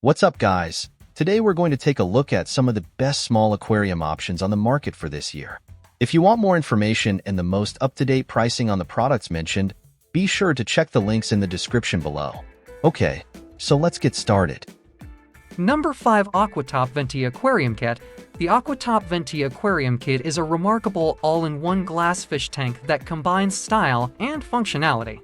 What's up, guys? Today we're going to take a look at some of the best small aquarium options on the market for this year. If you want more information and the most up-to-date pricing on the products mentioned, be sure to check the links in the description below. Okay, so let's get started. Number 5. Aquatop Venti Aquarium Kit. The Aquatop Venti Aquarium Kit is a remarkable all-in-one glass fish tank that combines style and functionality.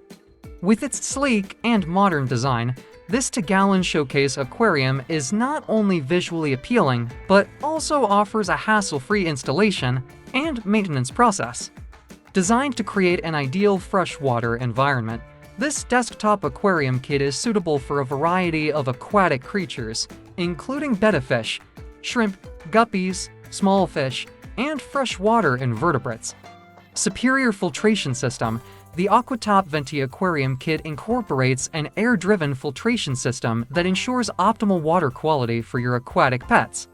With its sleek and modern design, this 2-gallon showcase aquarium is not only visually appealing, but also offers a hassle-free installation and maintenance process. Designed to create an ideal freshwater environment, this desktop aquarium kit is suitable for a variety of aquatic creatures, including betta fish, shrimp, guppies, small fish, and freshwater invertebrates. Superior filtration system. The Aquatop Venti Aquarium Kit incorporates an air-driven filtration system that ensures optimal water quality for your aquatic pets.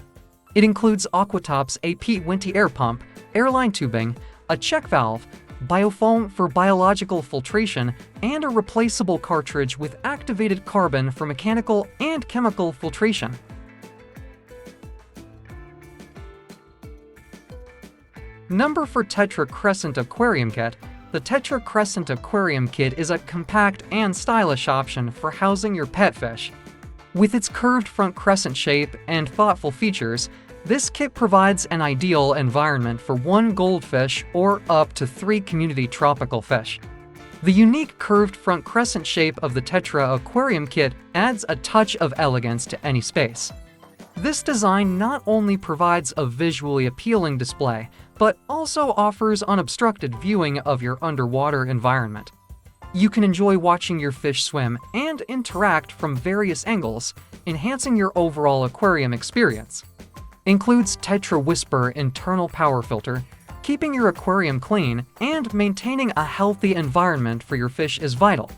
It includes Aquatop's AP Venti air pump, airline tubing, a check valve, biofoam for biological filtration, and a replaceable cartridge with activated carbon for mechanical and chemical filtration. Number 4. Tetra Crescent Aquarium Kit. The Tetra Crescent Aquarium Kit is a compact and stylish option for housing your pet fish. With its curved front crescent shape and thoughtful features, this kit provides an ideal environment for 1 goldfish or up to 3 community tropical fish. The unique curved front crescent shape of the Tetra Aquarium Kit adds a touch of elegance to any space. This design not only provides a visually appealing display, but also offers unobstructed viewing of your underwater environment. You can enjoy watching your fish swim and interact from various angles, enhancing your overall aquarium experience. Includes Tetra Whisper internal power filter. Keeping your aquarium clean and maintaining a healthy environment for your fish is vital.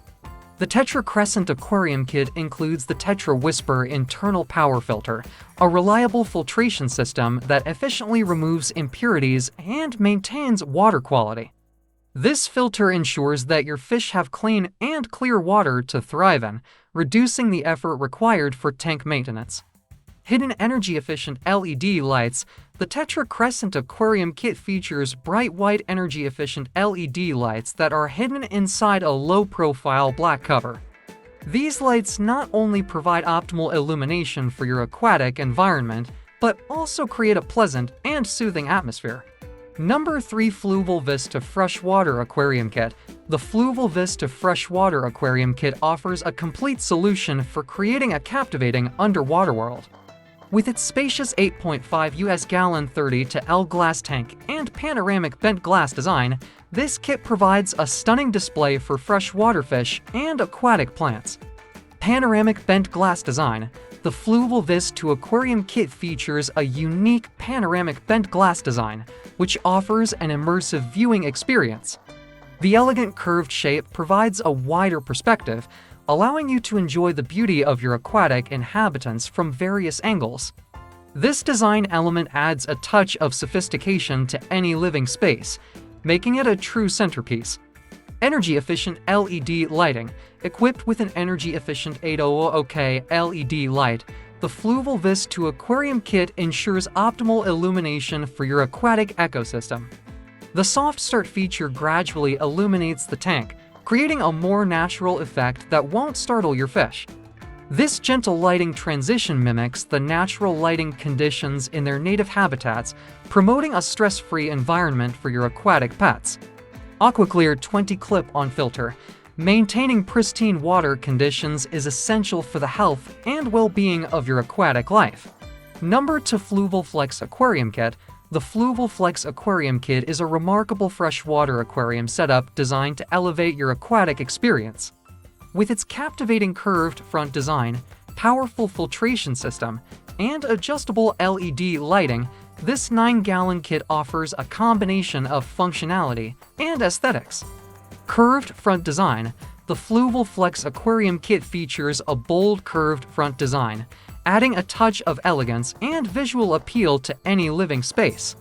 The Tetra Crescent Aquarium Kit includes the Tetra Whisper internal power filter, a reliable filtration system that efficiently removes impurities and maintains water quality. This filter ensures that your fish have clean and clear water to thrive in, reducing the effort required for tank maintenance. Hidden energy-efficient LED lights. The Tetra Crescent Aquarium Kit features bright white energy-efficient LED lights that are hidden inside a low-profile black cover. These lights not only provide optimal illumination for your aquatic environment, but also create a pleasant and soothing atmosphere. Number 3. Fluval Vista Freshwater Aquarium Kit. The Fluval Vista Freshwater Aquarium Kit offers a complete solution for creating a captivating underwater world. With its spacious 8.5 US gallon 30-L glass tank and panoramic bent glass design, this kit provides a stunning display for freshwater fish and aquatic plants. Panoramic bent glass design. The Fluval Vista Aquarium Kit features a unique panoramic bent glass design, which offers an immersive viewing experience. The elegant curved shape provides a wider perspective, allowing you to enjoy the beauty of your aquatic inhabitants from various angles. This design element adds a touch of sophistication to any living space, making it a true centerpiece. Energy-efficient LED lighting. Equipped with an energy-efficient 800K LED light, the Fluval Vista Aquarium Kit ensures optimal illumination for your aquatic ecosystem. The soft start feature gradually illuminates the tank, creating a more natural effect that won't startle your fish. This gentle lighting transition mimics the natural lighting conditions in their native habitats, promoting a stress-free environment for your aquatic pets. AquaClear 20 Clip-On Filter. Maintaining pristine water conditions is essential for the health and well-being of your aquatic life. Number 2. Fluval Flex Aquarium Kit. The Fluval Flex Aquarium Kit is a remarkable freshwater aquarium setup designed to elevate your aquatic experience. With its captivating curved front design, powerful filtration system, and adjustable LED lighting, this 9-gallon kit offers a combination of functionality and aesthetics. Curved front design. The Fluval Flex Aquarium Kit features a bold curved front design, adding a touch of elegance and visual appeal to any living space.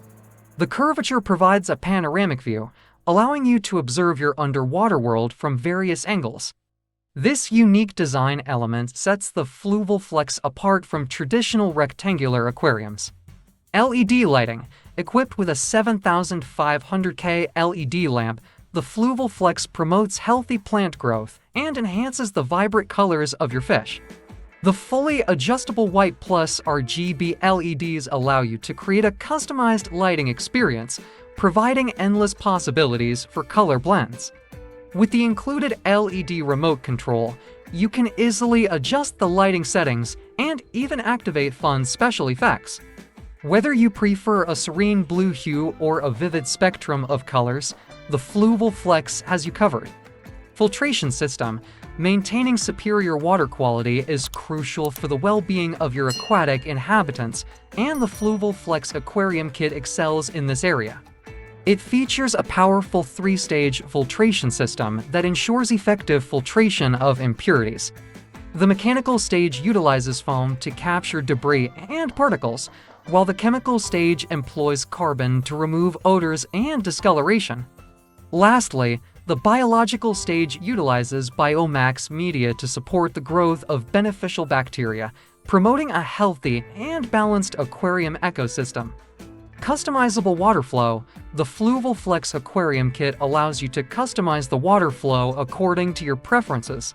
The curvature provides a panoramic view, allowing you to observe your underwater world from various angles. This unique design element sets the Fluval Flex apart from traditional rectangular aquariums. LED lighting. Equipped with a 7500K LED lamp, the Fluval Flex promotes healthy plant growth and enhances the vibrant colors of your fish. The fully adjustable white plus RGB LEDs allow you to create a customized lighting experience, providing endless possibilities for color blends. With the included LED remote control, you can easily adjust the lighting settings and even activate fun special effects. Whether you prefer a serene blue hue or a vivid spectrum of colors, the Fluval Flex has you covered. Filtration system. Maintaining superior water quality is crucial for the well-being of your aquatic inhabitants, and the Fluval Flex Aquarium Kit excels in this area. It features a powerful 3-stage filtration system that ensures effective filtration of impurities. The mechanical stage utilizes foam to capture debris and particles, while the chemical stage employs carbon to remove odors and discoloration. Lastly, the biological stage utilizes biomax media to support the growth of beneficial bacteria, promoting a healthy and balanced aquarium ecosystem. Customizable water flow. The Fluval Flex Aquarium Kit allows you to customize the water flow according to your preferences.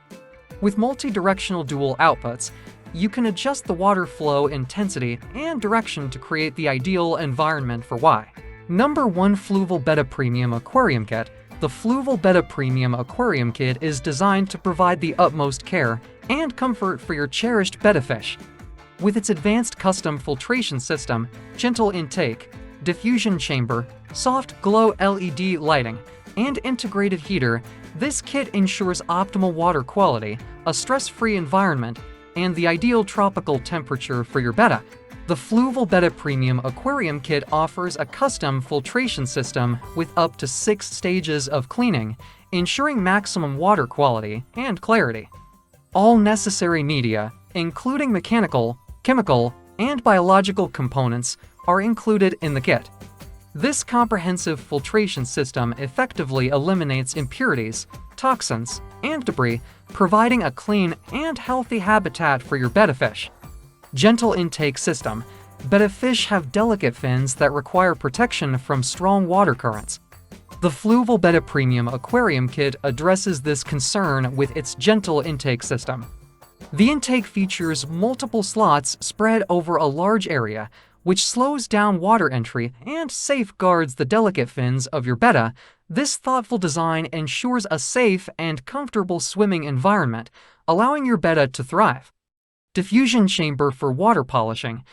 With multi-directional dual outputs, you can adjust the water flow intensity and direction to create the ideal environment for Y. Number 1. Fluval Betta Premium Aquarium Kit. The Fluval Betta Premium Aquarium Kit is designed to provide the utmost care and comfort for your cherished betta fish. With its advanced custom filtration system, gentle intake, diffusion chamber, soft glow LED lighting, and integrated heater, this kit ensures optimal water quality, a stress-free environment, and the ideal tropical temperature for your betta. The Fluval Betta Premium Aquarium Kit offers a custom filtration system with up to 6 stages of cleaning, ensuring maximum water quality and clarity. All necessary media, including mechanical, chemical, and biological components, are included in the kit. This comprehensive filtration system effectively eliminates impurities, toxins, and debris, providing a clean and healthy habitat for your betta fish. Gentle intake system. Betta fish have delicate fins that require protection from strong water currents. The Fluval Betta Premium Aquarium Kit addresses this concern with its gentle intake system. The intake features multiple slots spread over a large area, which slows down water entry and safeguards the delicate fins of your betta. This thoughtful design ensures a safe and comfortable swimming environment, allowing your betta to thrive. Diffusion chamber for water polishing.